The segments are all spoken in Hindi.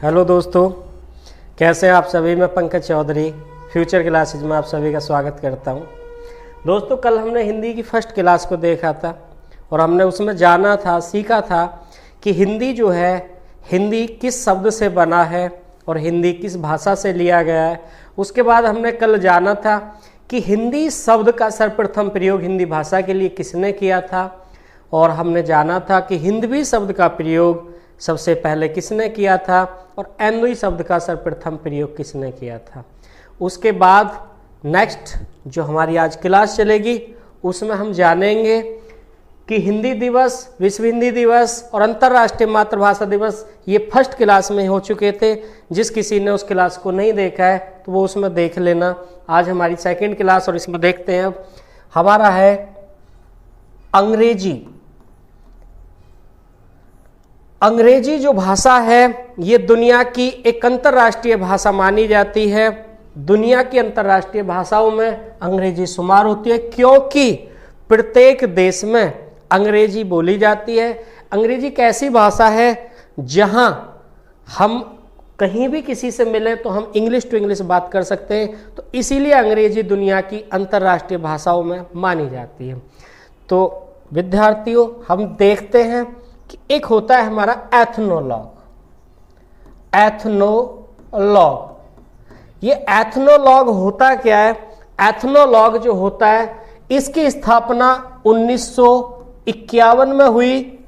हेलो दोस्तों, कैसे हैं आप सभी। मैं पंकज चौधरी फ्यूचर क्लासेज में आप सभी का स्वागत करता हूं। दोस्तों, कल हमने हिंदी की फर्स्ट क्लास को देखा था और हमने उसमें जाना था, सीखा था कि हिंदी जो है, हिंदी किस शब्द से बना है और हिंदी किस भाषा से लिया गया है। उसके बाद हमने कल जाना था कि हिंदी शब्द का सर्वप्रथम प्रयोग हिंदी भाषा के लिए किसने किया था, और हमने जाना था कि हिंदवी शब्द का प्रयोग सबसे पहले किसने किया था और ऐंदवी शब्द का सर्वप्रथम प्रयोग किसने किया था। उसके बाद नेक्स्ट जो हमारी आज क्लास चलेगी उसमें हम जानेंगे कि हिंदी दिवस, विश्व हिंदी दिवस और अंतर्राष्ट्रीय मातृभाषा दिवस ये फर्स्ट क्लास में हो चुके थे। जिस किसी ने उस क्लास को नहीं देखा है तो वो उसमें देख लेना। आज हमारी सेकंड क्लास और इसमें देखते हैं अब हमारा है अंग्रेजी। अंग्रेजी जो भाषा है ये दुनिया की एक अंतर्राष्ट्रीय भाषा मानी जाती है। दुनिया की अंतर्राष्ट्रीय भाषाओं में अंग्रेजी शुमार होती है क्योंकि प्रत्येक देश में अंग्रेजी बोली जाती है। अंग्रेजी एक ऐसी भाषा है जहां हम कहीं भी किसी से मिले तो हम इंग्लिश टू इंग्लिश बात कर सकते हैं, तो इसीलिए अंग्रेजी दुनिया की अंतर्राष्ट्रीय भाषाओं में मानी जाती है। तो विद्यार्थियों, हम देखते हैं कि एक होता है हमारा एथनोलॉग। एथनोलॉग, ये एथनोलॉग होता क्या है? एथनोलॉग जो होता है इसकी स्थापना 1951 में हुई।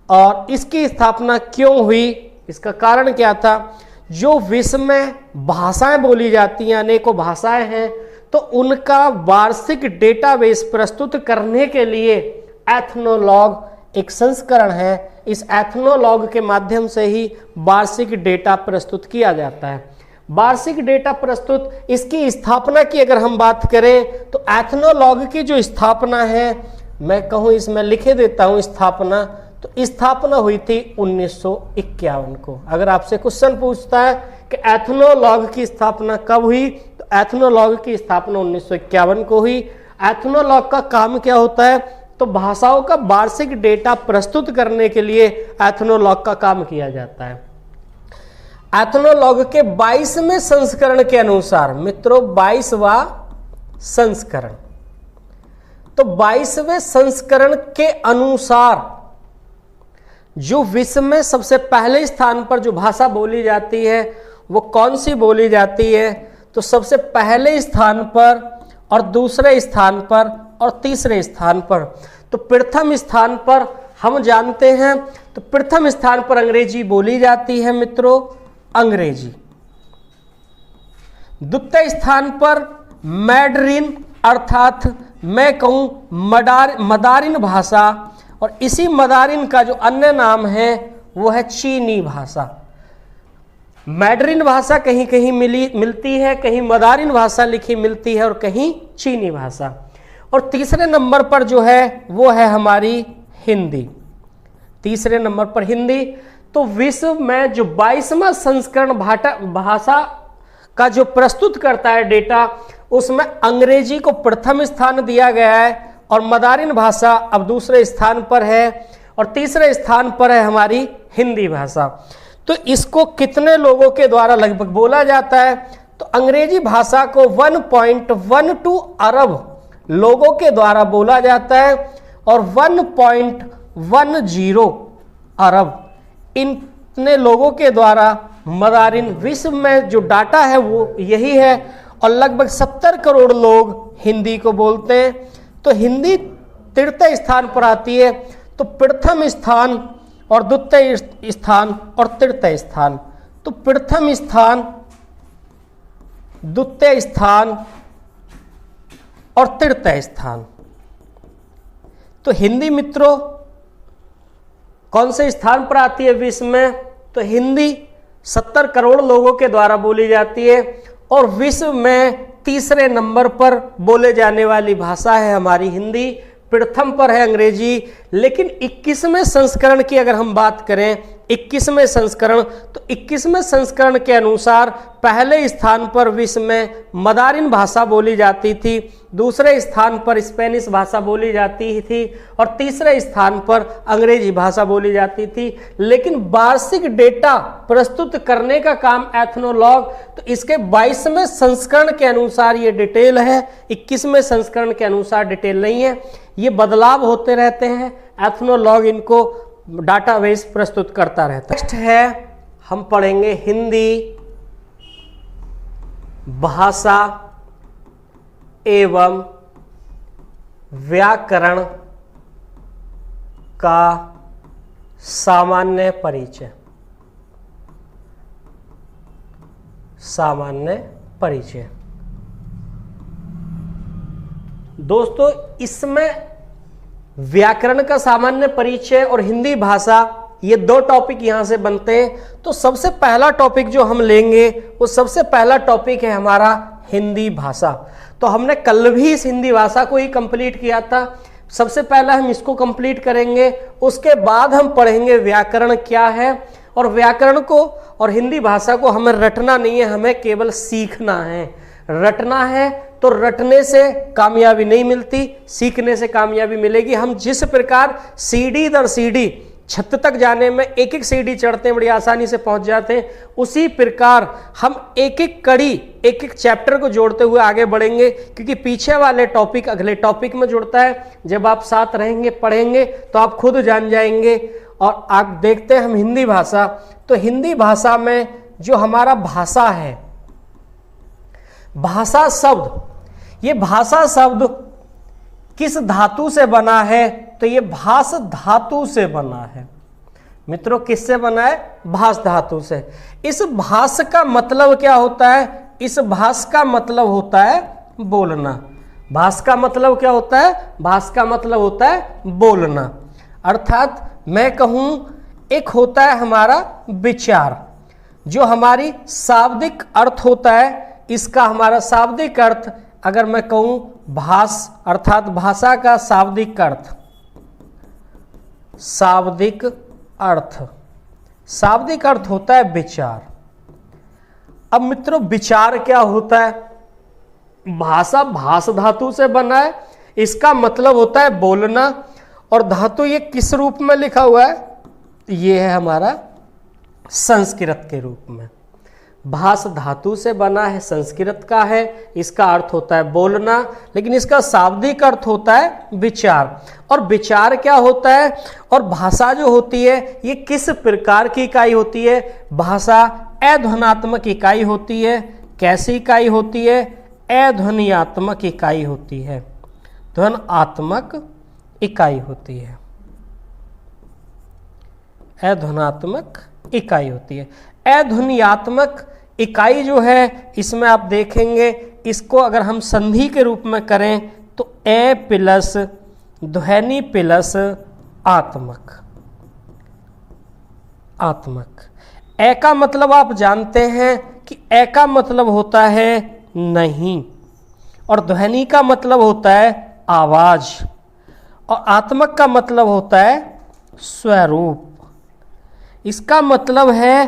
और इसकी स्थापना क्यों हुई, इसका कारण क्या था? जो विश्व में भाषाएं बोली जाती हैं, अनेकों भाषाएं हैं, तो उनका वार्षिक डेटाबेस प्रस्तुत करने के लिए एथनोलॉग एक संस्करण है। इस एथनोलॉग के माध्यम से ही वार्षिक डेटा प्रस्तुत किया जाता है। वार्षिक डेटा प्रस्तुत, इसकी स्थापना की अगर हम बात करें तो एथनोलॉग की जो स्थापना है, मैं कहूँ इसमें लिखे देता हूँ स्थापना, तो स्थापना हुई थी 1951 को। अगर आपसे क्वेश्चन पूछता है कि एथनोलॉग की स्थापना कब हुई, तो एथनोलॉग की स्थापना 1951 को हुई। एथनोलॉग का काम क्या होता है? तो भाषाओं का वार्षिक डेटा प्रस्तुत करने के लिए एथनोलॉग का काम किया जाता है। एथनोलॉग के 22वें संस्करण के अनुसार, मित्रों 22वां संस्करण, तो 22वें संस्करण के अनुसार जो विश्व में सबसे पहले स्थान पर जो भाषा बोली जाती है वो कौन सी बोली जाती है? तो सबसे पहले स्थान पर और दूसरे स्थान पर और तीसरे स्थान पर, तो प्रथम स्थान पर हम जानते हैं, तो प्रथम स्थान पर अंग्रेजी बोली जाती है मित्रों, अंग्रेजी। द्वितीय स्थान पर मैडरिन अर्थात मैं कहूं मदारिन भाषा, और इसी मदारिन का जो अन्य नाम है वो है चीनी भाषा। मैडरिन भाषा कहीं कहीं मिलती है, कहीं मदारिन भाषा लिखी मिलती है और कहीं चीनी भाषा। और तीसरे नंबर पर जो है वो है हमारी हिंदी। तीसरे नंबर पर हिंदी। तो विश्व में जो 22वां संस्करण भाषा का जो प्रस्तुत करता है डेटा, उसमें अंग्रेजी को प्रथम स्थान दिया गया है और मदारिन भाषा अब दूसरे स्थान पर है और तीसरे स्थान पर है हमारी हिंदी भाषा। तो इसको कितने लोगों के द्वारा लगभग बोला जाता है? तो अंग्रेजी भाषा को 1.12 अरब लोगों के द्वारा बोला जाता है और 1.10 अरब इतने लोगों के द्वारा मदारिन, विश्व में जो डाटा है वो यही है, और लगभग 70 करोड़ लोग हिंदी को बोलते हैं। तो हिंदी तृतीय स्थान पर आती है, तो प्रथम स्थान और द्वितीय स्थान और तृतीय स्थान, तो प्रथम स्थान, द्वितीय स्थान और तृतीय स्थान। तो हिंदी मित्रों कौन से स्थान पर आती है विश्व में? तो हिंदी 70 करोड़ लोगों के द्वारा बोली जाती है और विश्व में तीसरे नंबर पर बोले जाने वाली भाषा है हमारी हिंदी। प्रथम पर है अंग्रेजी। लेकिन 21वें संस्करण की अगर हम बात करें, 21वें संस्करण। तो 21वें संस्करण के अनुसार पहले स्थान पर विश्व में मदारिन भाषा बोली जाती थी, दूसरे स्थान पर स्पेनिश भाषा बोली जाती थी और तीसरे स्थान पर अंग्रेजी भाषा बोली जाती थी। लेकिन वार्षिक डेटा प्रस्तुत करने का काम एथनोलॉग, तो इसके 22वें संस्करण के अनुसार ये डिटेल है, 21वें संस्करण के अनुसार डिटेल नहीं है। ये बदलाव होते रहते हैं, एथनोलॉग इनको डाटाबेस प्रस्तुत करता रहता है। नेक्स्ट है, हम पढ़ेंगे हिंदी भाषा एवं व्याकरण का सामान्य परिचय। सामान्य परिचय दोस्तों, इसमें व्याकरण का सामान्य परिचय और हिंदी भाषा, ये दो टॉपिक यहां से बनते हैं। तो सबसे पहला टॉपिक जो हम लेंगे वो सबसे पहला टॉपिक है हमारा हिंदी भाषा। तो हमने कल भी इस हिंदी भाषा को ही कंप्लीट किया था। सबसे पहला हम इसको कंप्लीट करेंगे, उसके बाद हम पढ़ेंगे व्याकरण क्या है। और व्याकरण को और हिंदी भाषा को हमें रटना नहीं है, हमें केवल सीखना है। रटना है तो रटने से कामयाबी नहीं मिलती, सीखने से कामयाबी मिलेगी। हम जिस प्रकार सीढ़ी दर सीढ़ी छत तक जाने में एक एक सीढ़ी चढ़ते हैं, बड़ी आसानी से पहुंच जाते हैं, उसी प्रकार हम एक एक कड़ी, एक एक चैप्टर को जोड़ते हुए आगे बढ़ेंगे, क्योंकि पीछे वाले टॉपिक अगले टॉपिक में जुड़ता है। जब आप साथ रहेंगे, पढ़ेंगे, तो आप खुद जान जाएंगे। और आप देखते हैं हम हिंदी भाषा, तो हिंदी भाषा में जो हमारा भाषा है, भाषा शब्द, ये भाषा शब्द किस धातु से बना है? तो ये भास धातु से बना है। मित्रों, किससे बना है? भास धातु से। इस भास का मतलब क्या होता है? इस भास का मतलब होता है बोलना। भास का मतलब क्या होता है? भास का मतलब होता है बोलना। अर्थात मैं कहूं, एक होता है हमारा विचार, जो हमारी शाब्दिक अर्थ होता है। इसका हमारा शाब्दिक अर्थ, अगर मैं कहूं भाष, अर्थात भाषा का शाब्दिक अर्थ, शाब्दिक अर्थ, शाब्दिक अर्थ होता है विचार। अब मित्रों, विचार क्या होता है? भाषा भास धातु से बना है, इसका मतलब होता है बोलना। और धातु ये किस रूप में लिखा हुआ है? ये है हमारा संस्कृत के रूप में। भास धातु से बना है, संस्कृत का है, इसका अर्थ होता है बोलना, लेकिन इसका शाब्दिक अर्थ होता है विचार। और विचार क्या होता है? और भाषा जो होती है, ये किस प्रकार की इकाई होती है? भाषा अध्वन्यात्मक इकाई होती है। कैसी इकाई होती है? अध्वन्यात्मक इकाई होती है। ध्वन्यात्मक इकाई होती है, अध्वन्यात्मक इकाई होती है। अध्वन्यात्मक इकाई जो है, इसमें आप देखेंगे, इसको अगर हम संधि के रूप में करें तो ए प्लस ध्वनि प्लस आत्मक। आत्मक, ए का मतलब आप जानते हैं कि ए का मतलब होता है नहीं, और ध्वनि का मतलब होता है आवाज, और आत्मक का मतलब होता है स्वरूप। इसका मतलब है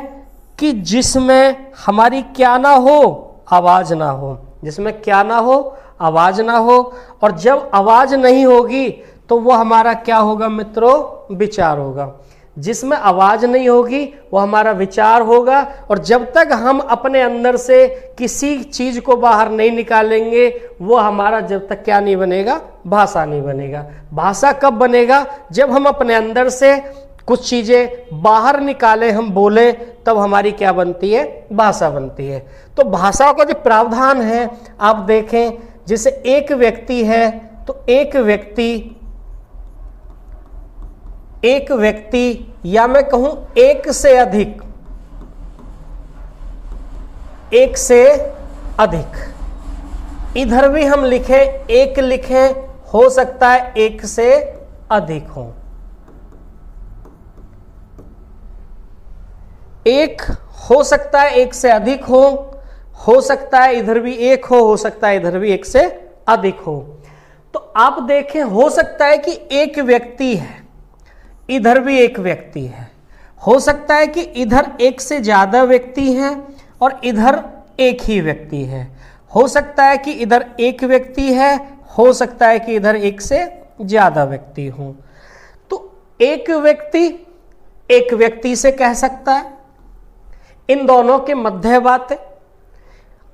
कि जिसमें हमारी क्या ना हो? आवाज ना हो। जिसमें क्या ना हो? आवाज ना हो। और जब आवाज नहीं होगी तो वो हमारा क्या होगा मित्रों? विचार होगा। जिसमें आवाज नहीं होगी वो हमारा विचार होगा। और जब तक हम अपने अंदर से किसी चीज को बाहर नहीं निकालेंगे, वो हमारा जब तक क्या नहीं बनेगा? भाषा नहीं बनेगा। भाषा कब बनेगा? जब हम अपने अंदर से कुछ चीजें बाहर निकाले, हम बोले, तब हमारी क्या बनती है? भाषा बनती है। तो भाषा का जो प्रावधान है, आप देखें, जैसे एक व्यक्ति है तो एक व्यक्ति या मैं कहूं एक से अधिक, एक से अधिक। इधर भी हम लिखें, एक लिखें, हो सकता है एक से अधिक हो। एक हो सकता है एक से अधिक हो सकता है इधर भी एक हो सकता है इधर भी एक से अधिक हो। तो आप देखें, हो सकता है कि एक व्यक्ति है, इधर भी एक व्यक्ति है। हो सकता है कि इधर एक से ज़्यादा व्यक्ति हैं और इधर एक ही व्यक्ति है। हो सकता है कि इधर एक व्यक्ति है, हो सकता है कि इधर एक से ज़्यादा व्यक्ति हों। तो एक व्यक्ति से कह सकता है, इन दोनों के मध्य बात है।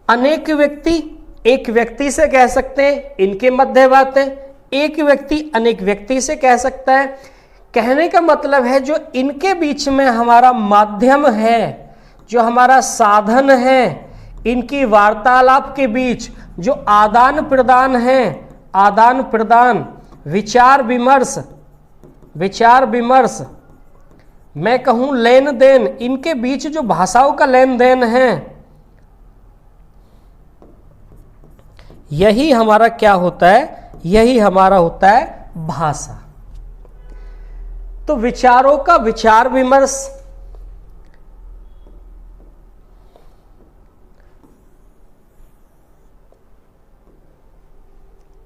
अनेक व्यक्ति एक व्यक्ति से कह सकते हैं, इनके मध्य बात है। एक व्यक्ति अनेक व्यक्ति से कह सकता है। कहने का मतलब है जो इनके बीच में हमारा माध्यम है, जो हमारा साधन है, इनकी वार्तालाप के बीच जो आदान प्रदान है, आदान प्रदान, विचार विमर्श, मैं कहूं लेन देन, इनके बीच जो भाषाओं का लेन देन है, यही हमारा क्या होता है, यही हमारा होता है भाषा। तो विचारों का विचार विमर्श,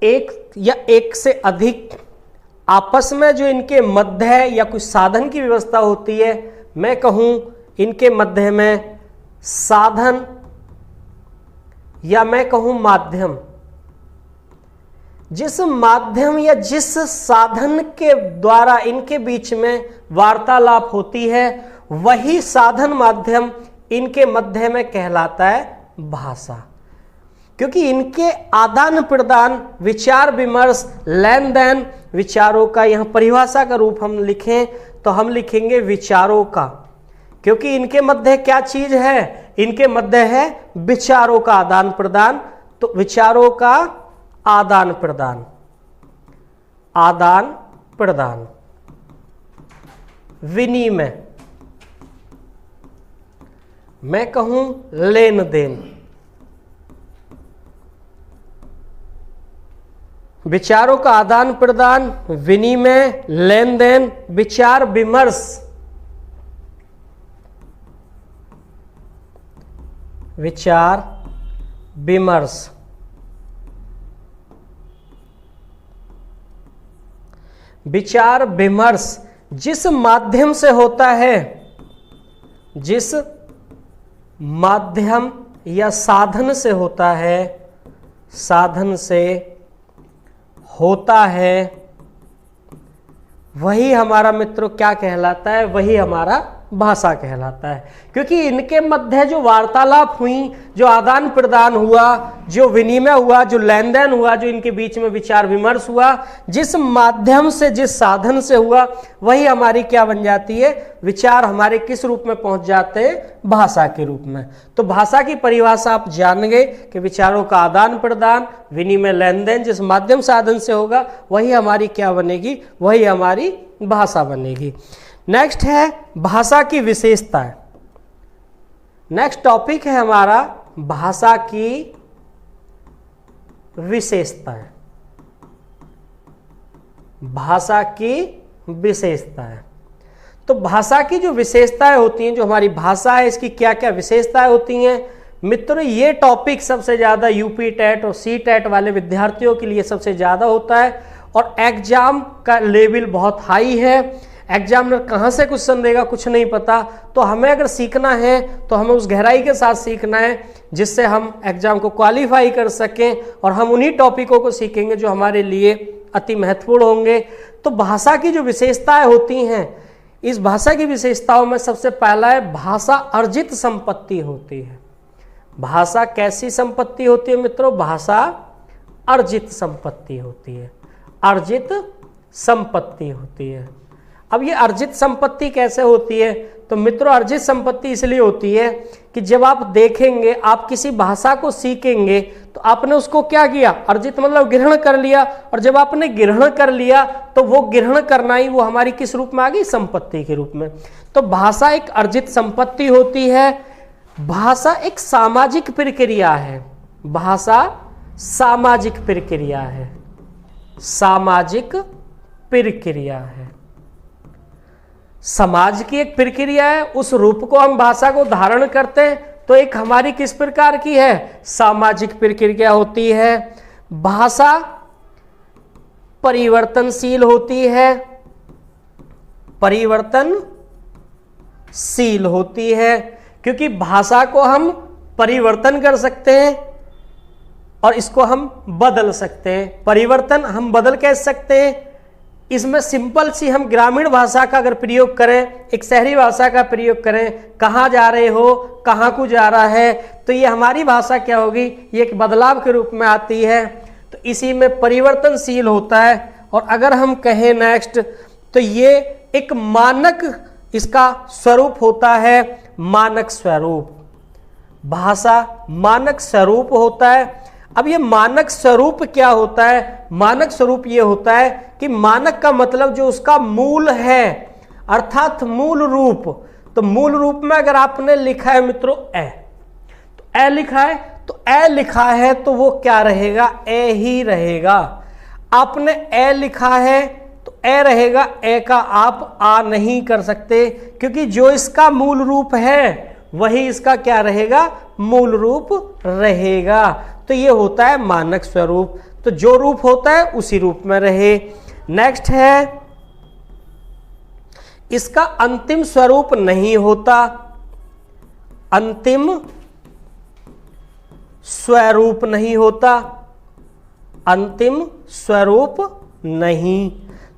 एक या एक से अधिक आपस में जो इनके मध्य या कुछ साधन की व्यवस्था होती है, मैं कहूं इनके मध्य में साधन या मैं कहूं माध्यम, जिस माध्यम या जिस साधन के द्वारा इनके बीच में वार्तालाप होती है, वही साधन माध्यम इनके मध्य में कहलाता है भाषा। क्योंकि इनके आदान प्रदान, विचार विमर्श, लेन देन, विचारों का यहां परिभाषा का रूप हम लिखें तो हम लिखेंगे विचारों का, क्योंकि इनके मध्य क्या चीज है, इनके मध्य है विचारों का आदान प्रदान। तो विचारों का आदान प्रदान, आदान प्रदान, विनिमय, मैं कहूं लेन देन, विचारों का आदान प्रदान, विनिमय, लेन देन, विचार विमर्श, विचार विमर्श, विचार विमर्श जिस माध्यम से होता है, जिस माध्यम या साधन से होता है, साधन से होता है, वही हमारा मित्रों क्या कहलाता है, वही हमारा भाषा कहलाता है। क्योंकि इनके मध्य जो वार्तालाप हुई, जो आदान प्रदान हुआ, जो विनिमय हुआ, जो लेन देन हुआ, जो इनके बीच में विचार विमर्श हुआ, जिस माध्यम से, जिस साधन से हुआ, वही हमारी क्या बन जाती है, विचार हमारे किस रूप में पहुंच जाते हैं, भाषा के रूप में। तो भाषा की परिभाषा आप जान गए कि विचारों का आदान प्रदान, विनिमय, लेन देन जिस माध्यम साधन से होगा, वही हमारी क्या बनेगी, वही हमारी भाषा बनेगी। नेक्स्ट है भाषा की विशेषताएं। नेक्स्ट टॉपिक है हमारा भाषा की विशेषताएं। भाषा की विशेषताएं, तो भाषा की जो विशेषताएं होती हैं, जो हमारी भाषा है, इसकी क्या क्या विशेषताएं होती हैं मित्रों। ये टॉपिक सबसे ज्यादा यूपी टेट और सी टेट वाले विद्यार्थियों के लिए सबसे ज्यादा होता है और एग्जाम का लेवल बहुत हाई है। एग्जामिनर कहाँ से क्वेश्चन देगा कुछ नहीं पता, तो हमें अगर सीखना है तो हमें उस गहराई के साथ सीखना है जिससे हम एग्जाम को क्वालिफाई कर सकें, और हम उन्हीं टॉपिकों को सीखेंगे जो हमारे लिए अति महत्वपूर्ण होंगे। तो भाषा की जो विशेषताएं होती हैं, इस भाषा की विशेषताओं में सबसे पहला है भाषा अर्जित संपत्ति होती है। भाषा कैसी संपत्ति होती है मित्रों, भाषा अर्जित संपत्ति होती है, अर्जित संपत्ति होती है। अब ये अर्जित संपत्ति कैसे होती है, तो मित्रों अर्जित संपत्ति इसलिए होती है कि जब आप देखेंगे, आप किसी भाषा को सीखेंगे तो आपने उसको क्या किया, अर्जित मतलब ग्रहण कर लिया, और जब आपने ग्रहण कर लिया तो वो ग्रहण करना ही वो हमारी किस रूप में आ गई, संपत्ति के रूप में। तो भाषा एक अर्जित संपत्ति होती है। भाषा एक सामाजिक प्रक्रिया है, भाषा सामाजिक प्रक्रिया है, सामाजिक प्रक्रिया है, समाज की एक प्रक्रिया है। उस रूप को हम भाषा को धारण करते हैं तो एक हमारी किस प्रकार की है, सामाजिक प्रक्रिया होती है। भाषा परिवर्तनशील होती है, परिवर्तनशील शील होती है, क्योंकि भाषा को हम परिवर्तन कर सकते हैं और इसको हम बदल सकते हैं। परिवर्तन हम बदल कैसे सकते हैं? इसमें सिंपल सी हम ग्रामीण भाषा का अगर प्रयोग करें, एक शहरी भाषा का प्रयोग करें, कहाँ जा रहे हो, कहाँ को जा रहा है, तो ये हमारी भाषा क्या होगी, ये एक बदलाव के रूप में आती है, तो इसी में परिवर्तनशील होता है। और अगर हम कहें नेक्स्ट, तो ये एक मानक इसका स्वरूप होता है, मानक स्वरूप। भाषा मानक स्वरूप होता है। अब ये मानक स्वरूप क्या होता है? मानक स्वरूप ये होता है कि मानक का मतलब जो उसका मूल है, अर्थात मूल रूप। तो मूल रूप में अगर आपने लिखा है मित्रों ए, तो ए लिखा है, तो ए लिखा है तो वो क्या रहेगा? ए ही रहेगा। आपने ए लिखा है तो ए रहेगा, ए का आप आ नहीं कर सकते, क्योंकि जो इसका मूल रूप है वही इसका क्या रहेगा? मूल रूप रहेगा। तो ये होता है मानक स्वरूप। तो जो रूप होता है उसी रूप में रहे। नेक्स्ट है, इसका अंतिम स्वरूप नहीं होता। अंतिम स्वरूप नहीं होता, अंतिम स्वरूप नहीं।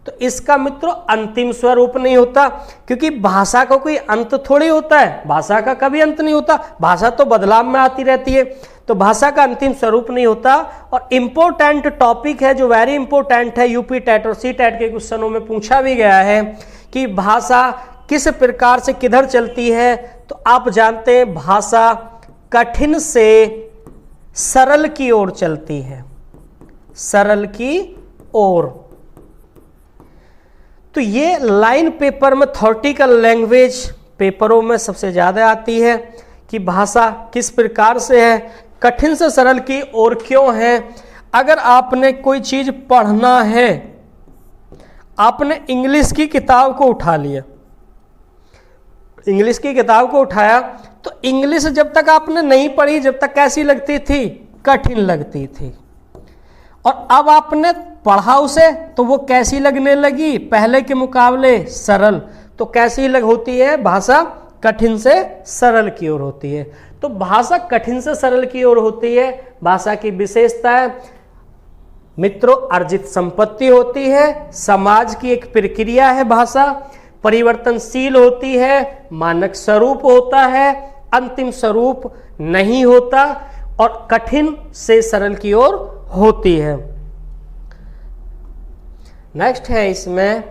तो इसका मित्रों अंतिम स्वरूप नहीं होता, क्योंकि भाषा का कोई अंत थोड़ी होता है, भाषा का कभी अंत नहीं होता, भाषा तो बदलाव में आती रहती है, तो भाषा का अंतिम स्वरूप नहीं होता। और इम्पोर्टेंट टॉपिक है जो वेरी इंपॉर्टेंट है, यूपी टेट और सी टेट के क्वेश्चनों में पूछा भी गया है कि भाषा किस प्रकार से किधर चलती है। तो आप जानते हैं भाषा कठिन से सरल की ओर चलती है, सरल की ओर। तो ये लाइन पेपर में थ्योरेटिकल लैंग्वेज पेपरों में सबसे ज़्यादा आती है कि भाषा किस प्रकार से है, कठिन से सरल की ओर क्यों है। अगर आपने कोई चीज़ पढ़ना है, आपने इंग्लिश की किताब को उठा लिया, इंग्लिश की किताब को उठाया, तो इंग्लिश जब तक आपने नहीं पढ़ी जब तक कैसी लगती थी? कठिन लगती थी। और अब आपने पढ़ा उसे तो वो कैसी लगने लगी? पहले के मुकाबले सरल। तो कैसी होती है भाषा? कठिन से सरल की ओर होती है। तो भाषा कठिन से सरल की ओर होती है। भाषा की विशेषता है मित्रों अर्जित संपत्ति होती है, समाज की एक प्रक्रिया है भाषा, परिवर्तनशील होती है, मानक स्वरूप होता है, अंतिम स्वरूप नहीं होता और कठिन से सरल की ओर होती है। नेक्स्ट है इसमें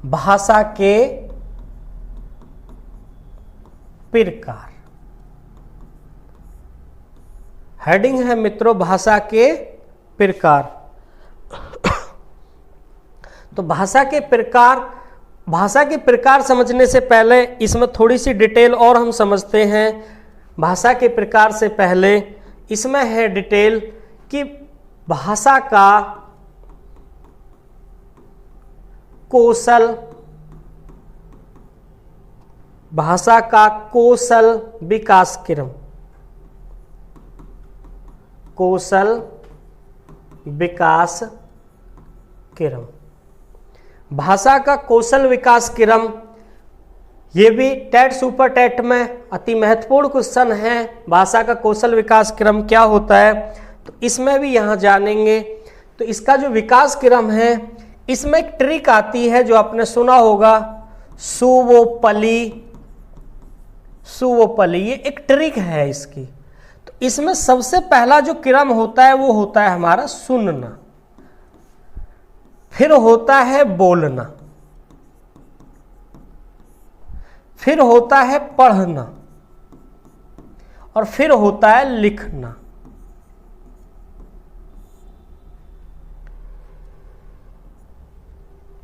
भाषा के प्रकार। हेडिंग है मित्रों भाषा के प्रकार। तो भाषा के प्रकार, भाषा के प्रकार समझने से पहले इसमें थोड़ी सी डिटेल और हम समझते हैं। भाषा के प्रकार से पहले इसमें है डिटेल कि भाषा का कौशल, भाषा का कौशल विकास क्रम, कौशल विकास क्रम, भाषा का कौशल विकास क्रम। ये भी टेट सुपर टेट में अति महत्वपूर्ण क्वेश्चन है। भाषा का कौशल विकास क्रम क्या होता है, तो इसमें भी यहाँ जानेंगे। तो इसका जो विकास क्रम है, इसमें एक ट्रिक आती है जो आपने सुना होगा, सुवोपली, सुवोपली, ये एक ट्रिक है इसकी। तो इसमें सबसे पहला जो क्रम होता है वो होता है हमारा सुनना, फिर होता है बोलना, फिर होता है पढ़ना और फिर होता है लिखना।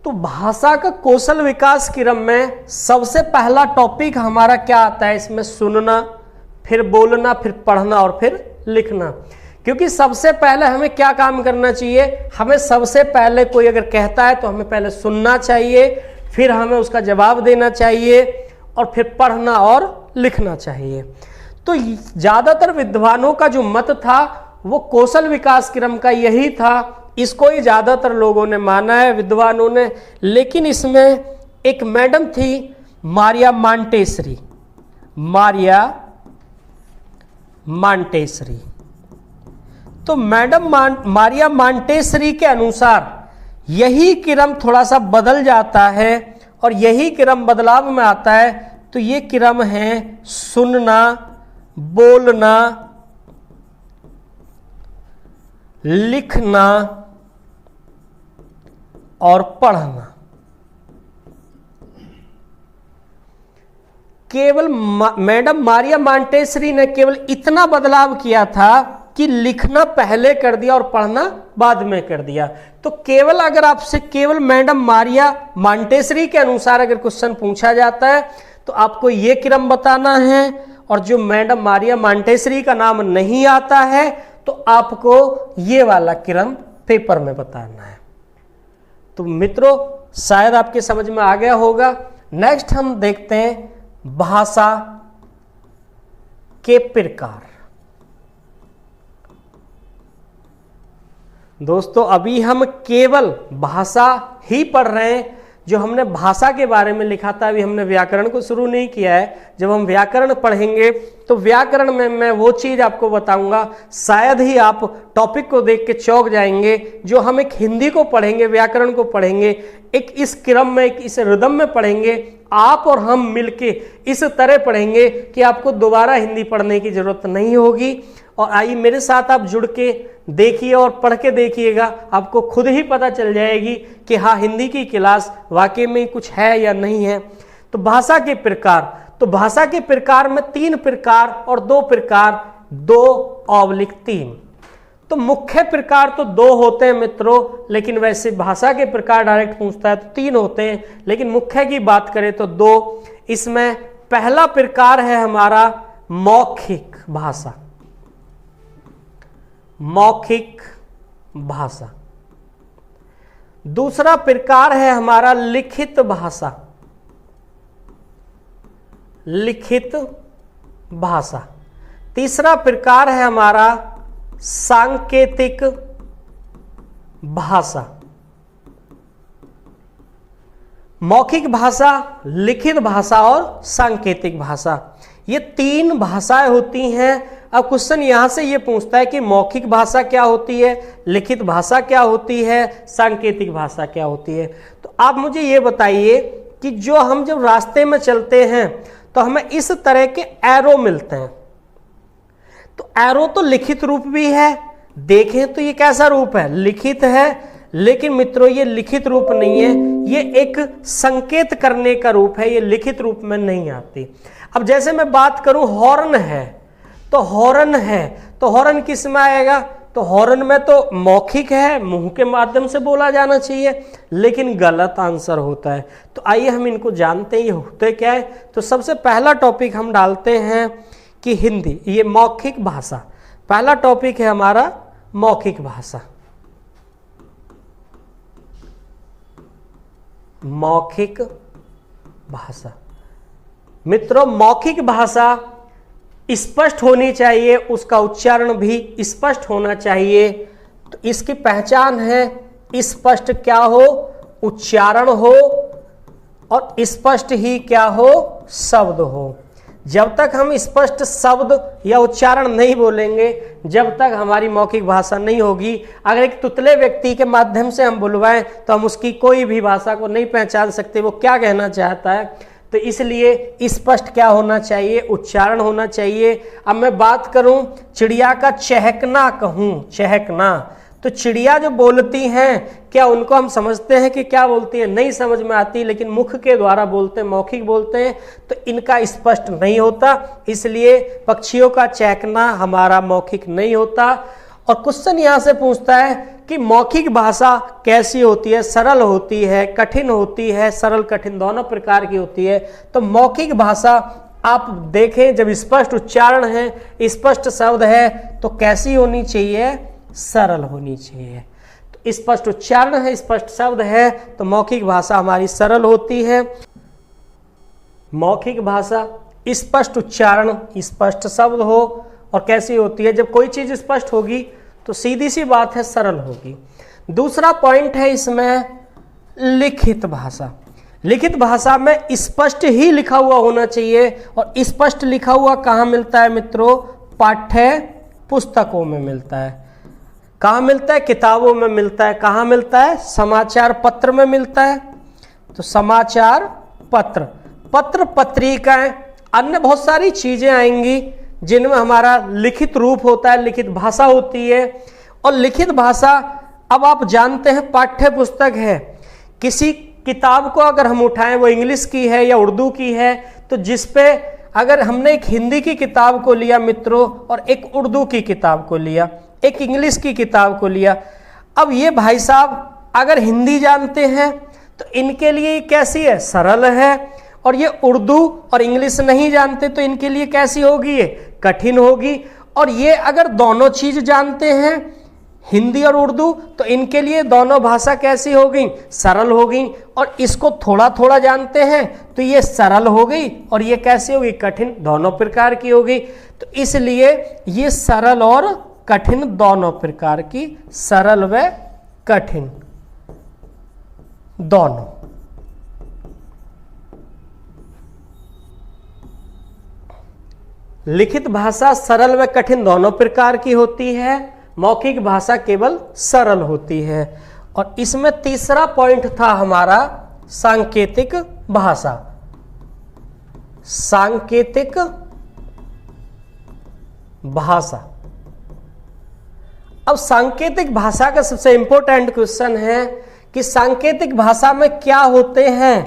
तो भाषा का कौशल विकास क्रम में सबसे पहला टॉपिक हमारा क्या आता है? इसमें सुनना, फिर बोलना, फिर पढ़ना और फिर लिखना। क्योंकि सबसे पहले हमें क्या काम करना चाहिए? हमें सबसे पहले कोई अगर कहता है तो हमें पहले सुनना चाहिए, फिर हमें उसका जवाब देना चाहिए और फिर पढ़ना और लिखना चाहिए। तो ज़्यादातर विद्वानों का जो मत था वो कौशल विकास क्रम का यही था, इसको ही ज़्यादातर लोगों ने माना है विद्वानों ने। लेकिन इसमें एक मैडम थी मारिया मांटेसरी, मारिया मांटेसरी। तो मैडम मारिया मांटेसरी के अनुसार यही क्रम थोड़ा सा बदल जाता है और यही क्रम बदलाव में आता है। तो ये क्रम है सुनना, बोलना, लिखना और पढ़ना। केवल मैडम मारिया मांटेसरी ने केवल इतना बदलाव किया था कि लिखना पहले कर दिया और पढ़ना बाद में कर दिया। तो केवल अगर आपसे केवल मैडम मारिया मांटेसरी के अनुसार अगर क्वेश्चन पूछा जाता है तो आपको ये क्रम बताना है, और जो मैडम मारिया मांटेसरी का नाम नहीं आता है तो आपको ये वाला क्रम पेपर में बताना है। तो मित्रों शायद आपके समझ में आ गया होगा। नेक्स्ट हम देखते हैं भाषा के प्रकार। दोस्तों अभी हम केवल भाषा ही पढ़ रहे हैं। जो हमने भाषा के बारे में लिखा था, अभी हमने व्याकरण को शुरू नहीं किया है। जब हम व्याकरण पढ़ेंगे तो व्याकरण में मैं वो चीज आपको बताऊंगा, शायद ही आप टॉपिक को देख के चौंक जाएंगे। जो हम एक हिंदी को पढ़ेंगे, व्याकरण को पढ़ेंगे, एक इस क्रम में, एक इस रिदम में पढ़ेंगे, आप और हम मिलके इस तरह पढ़ेंगे कि आपको दोबारा हिंदी पढ़ने की जरूरत नहीं होगी। और आइए मेरे साथ आप जुड़ के देखिए और पढ़ के देखिएगा, आपको खुद ही पता चल जाएगी कि हाँ हिंदी की क्लास वाकई में कुछ है या नहीं है। तो भाषा के प्रकार, तो भाषा के प्रकार में 3 प्रकार और 2 प्रकार, 2/3। तो मुख्य प्रकार तो 2 होते हैं मित्रों, लेकिन वैसे भाषा के प्रकार डायरेक्ट पूछता है तो 3 होते हैं, लेकिन मुख्य की बात करें तो 2। इसमें पहला प्रकार है हमारा मौखिक भाषा, मौखिक भाषा। दूसरा प्रकार है हमारा लिखित भाषा, लिखित भाषा। तीसरा प्रकार है हमारा सांकेतिक भाषा। मौखिक भाषा, लिखित भाषा और सांकेतिक भाषा, ये 3 भाषाएं होती हैं। अब क्वेश्चन यहां से ये पूछता है कि मौखिक भाषा क्या होती है, लिखित भाषा क्या होती है, सांकेतिक भाषा क्या होती है। तो आप मुझे ये बताइए कि जो हम जब रास्ते में चलते हैं तो हमें इस तरह के एरो मिलते हैं। तो एरो तो लिखित रूप भी है, देखें तो ये कैसा रूप है, लिखित है, लेकिन मित्रों ये लिखित रूप नहीं है, ये एक संकेत करने का रूप है, ये लिखित रूप में नहीं आती। अब जैसे मैं बात करूं हॉर्न है, तो हॉर्न है, तो हॉर्न किस में आएगा, तो हॉर्न में तो मौखिक है, मुंह के माध्यम से बोला जाना चाहिए, लेकिन गलत आंसर होता है। तो आइए हम इनको जानते हैं ये होते क्या है। तो सबसे पहला टॉपिक हम डालते हैं कि हिंदी, ये मौखिक भाषा, पहला टॉपिक है हमारा मौखिक भाषा। मौखिक भाषा मित्रों, मौखिक भाषा स्पष्ट होनी चाहिए, उसका उच्चारण भी स्पष्ट होना चाहिए। तो इसकी पहचान है स्पष्ट क्या हो, उच्चारण हो, और स्पष्ट ही क्या हो, शब्द हो। जब तक हम स्पष्ट शब्द या उच्चारण नहीं बोलेंगे, जब तक हमारी मौखिक भाषा नहीं होगी। अगर एक तुतले व्यक्ति के माध्यम से हम बुलवाएं तो हम उसकी कोई भी भाषा को नहीं पहचान सकते वो क्या कहना चाहता है। तो इसलिए स्पष्ट क्या होना चाहिए, उच्चारण होना चाहिए। अब मैं बात करूं चिड़िया का चहकना कहूं, चहकना, तो चिड़िया जो बोलती हैं क्या उनको हम समझते हैं कि क्या बोलती है, नहीं समझ में आती, लेकिन मुख के द्वारा बोलते हैं, मौखिक बोलते हैं, तो इनका स्पष्ट नहीं होता। इसलिए पक्षियों का चहकना हमारा मौखिक नहीं होता। और क्वेश्चन यहाँ से पूछता है कि मौखिक भाषा कैसी होती है, सरल होती है, कठिन होती है, सरल कठिन दोनों प्रकार की होती है। तो मौखिक भाषा आप देखें जब स्पष्ट उच्चारण है, स्पष्ट शब्द है, तो कैसी होनी चाहिए, सरल होनी चाहिए। तो स्पष्ट उच्चारण है, स्पष्ट शब्द है, तो मौखिक भाषा हमारी सरल होती है। मौखिक भाषा स्पष्ट उच्चारण, स्पष्ट शब्द हो, और कैसी होती है, जब कोई चीज स्पष्ट होगी तो सीधी सी बात है सरल होगी। दूसरा पॉइंट है इसमें लिखित भाषा। लिखित भाषा में स्पष्ट ही लिखा हुआ होना चाहिए, और स्पष्ट लिखा हुआ कहाँ मिलता है मित्रों? पाठ्य पुस्तकों में मिलता है। कहाँ मिलता है? किताबों में मिलता है। कहाँ मिलता है? समाचार पत्र में मिलता है। तो समाचार पत्र, पत्र पत्रिकाएं, अन्य बहुत सारी चीजें आएंगी जिनमें हमारा लिखित रूप होता है, लिखित भाषा होती है। और लिखित भाषा, अब आप जानते हैं पाठ्य पुस्तक है, किसी किताब को अगर हम उठाएं वो इंग्लिश की है या उर्दू की है, तो जिसपे अगर हमने एक हिंदी की किताब को लिया मित्रों और एक उर्दू की किताब को लिया, एक इंग्लिश की किताब को लिया, अब ये भाई साहब अगर हिंदी जानते हैं तो इनके लिए कैसी है? सरल है। और ये उर्दू और इंग्लिश नहीं जानते तो इनके लिए कैसी होगी? ये कठिन होगी। और ये अगर दोनों चीज जानते हैं, हिंदी और उर्दू, तो इनके लिए दोनों भाषा कैसी हो गई? सरल हो गई। और इसको थोड़ा थोड़ा जानते हैं तो ये सरल हो गई, और ये कैसी होगी? कठिन। दोनों प्रकार की होगी। तो इसलिए ये सरल और कठिन दोनों प्रकार की, सरल व कठिन दोनों। लिखित भाषा सरल व कठिन दोनों प्रकार की होती है, मौखिक भाषा केवल सरल होती है। और इसमें तीसरा पॉइंट था हमारा सांकेतिक भाषा। सांकेतिक भाषा। अब सांकेतिक भाषा का सबसे इंपॉर्टेंट क्वेश्चन है कि सांकेतिक भाषा में क्या होते हैं?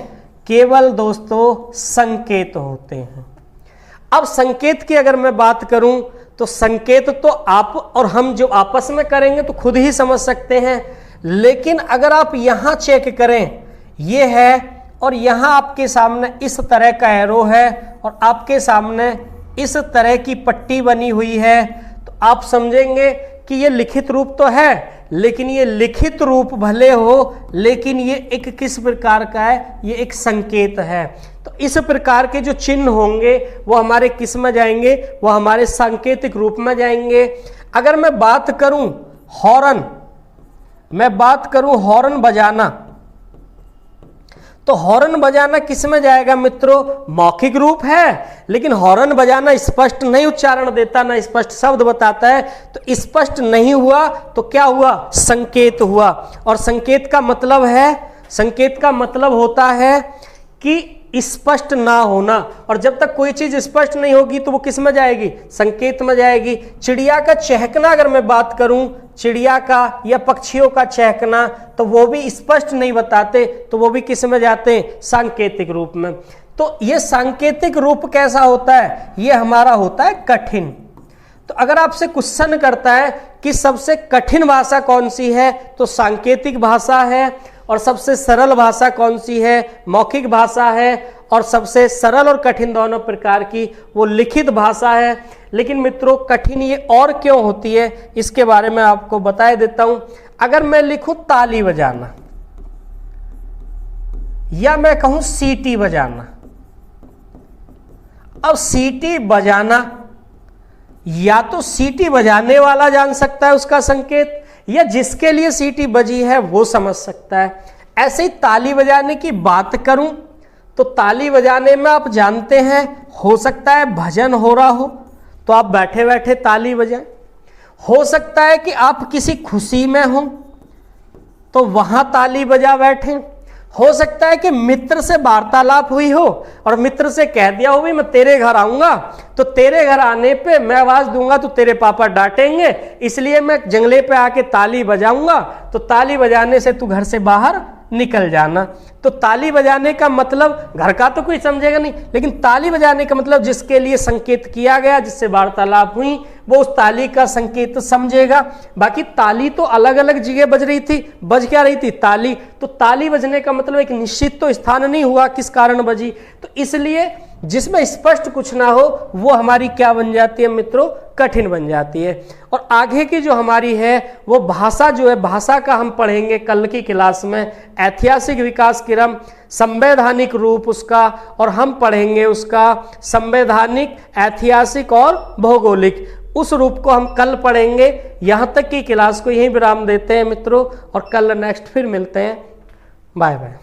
केवल दोस्तों संकेत होते हैं। अब संकेत की अगर मैं बात करूं तो संकेत तो आप और हम जो आपस में करेंगे तो खुद ही समझ सकते हैं, लेकिन अगर आप यहां चेक करें, ये है और यहां आपके सामने इस तरह का एरो है और आपके सामने इस तरह की पट्टी बनी हुई है, तो आप समझेंगे कि ये लिखित रूप तो है, लेकिन ये लिखित रूप भले हो, लेकिन ये एक किस प्रकार का है? ये एक संकेत है। तो इस प्रकार के जो चिन्ह होंगे वो हमारे किस में जाएंगे? वो हमारे सांकेतिक रूप में जाएंगे। अगर मैं बात करूं हॉर्न, मैं बात करूं हॉर्न बजाना, तो हॉर्न बजाना किस में जाएगा मित्रों? मौखिक रूप है, लेकिन हॉर्न बजाना स्पष्ट नहीं उच्चारण देता, ना स्पष्ट शब्द बताता है, तो स्पष्ट नहीं हुआ तो क्या हुआ? संकेत हुआ। और संकेत का मतलब है, संकेत का मतलब होता है कि स्पष्ट ना होना, और जब तक कोई चीज स्पष्ट नहीं होगी तो वो किस में जाएगी? संकेत में जाएगी। चिड़िया का चहकना अगर मैं बात करूं, चिड़िया का या पक्षियों का चहकना, तो वो भी स्पष्ट नहीं बताते, तो वो भी किस में जाते हैं? सांकेतिक रूप में। तो ये सांकेतिक रूप कैसा होता है? ये हमारा होता है कठिन। तो अगर आपसे क्वेश्चन करता है कि सबसे कठिन भाषा कौन सी है, तो सांकेतिक भाषा है। और सबसे सरल भाषा कौन सी है? मौखिक भाषा है। और सबसे सरल और कठिन दोनों प्रकार की वो लिखित भाषा है। लेकिन मित्रों कठिन ये और क्यों होती है, इसके बारे में आपको बता देता हूं। अगर मैं लिखूं ताली बजाना, या मैं कहूं सीटी बजाना, अब सीटी बजाना या तो सीटी बजाने वाला जान सकता है उसका संकेत, या जिसके लिए सीटी बजी है वो समझ सकता है। ऐसे ही ताली बजाने की बात करूं तो ताली बजाने में आप जानते हैं, हो सकता है भजन हो रहा हो तो आप बैठे बैठे ताली बजाएं, हो सकता है कि आप किसी खुशी में हो तो वहां ताली बजा बैठें, हो सकता है कि मित्र से वार्तालाप हुई हो और मित्र से कह दिया हो भी मैं तेरे घर आऊंगा, तो तेरे घर आने पे मैं आवाज दूंगा तो तेरे पापा डांटेंगे, इसलिए मैं जंगले पे आके ताली बजाऊंगा, तो ताली बजाने से तू घर से बाहर निकल जाना। तो ताली बजाने का मतलब घर का तो कोई समझेगा नहीं, लेकिन ताली बजाने का मतलब जिसके लिए संकेत किया गया, जिससे वार्तालाप हुई, वो उस ताली का संकेत समझेगा। बाकी ताली तो अलग अलग जगह बज रही थी, बज क्या रही थी? ताली। तो ताली बजने का मतलब एक निश्चित तो स्थान नहीं हुआ किस कारण बजी, तो इसलिए जिसमें स्पष्ट कुछ ना हो वो हमारी क्या बन जाती है मित्रों? कठिन बन जाती है। और आगे की जो हमारी है वो भाषा जो है, भाषा का हम पढ़ेंगे कल की क्लास में, ऐतिहासिक विकास क्रम, संवैधानिक रूप उसका, और हम पढ़ेंगे उसका संवैधानिक, ऐतिहासिक और भौगोलिक, उस रूप को हम कल पढ़ेंगे। यहाँ तक की क्लास को यहीं विराम देते हैं मित्रों, और कल नेक्स्ट फिर मिलते हैं। Bye bye.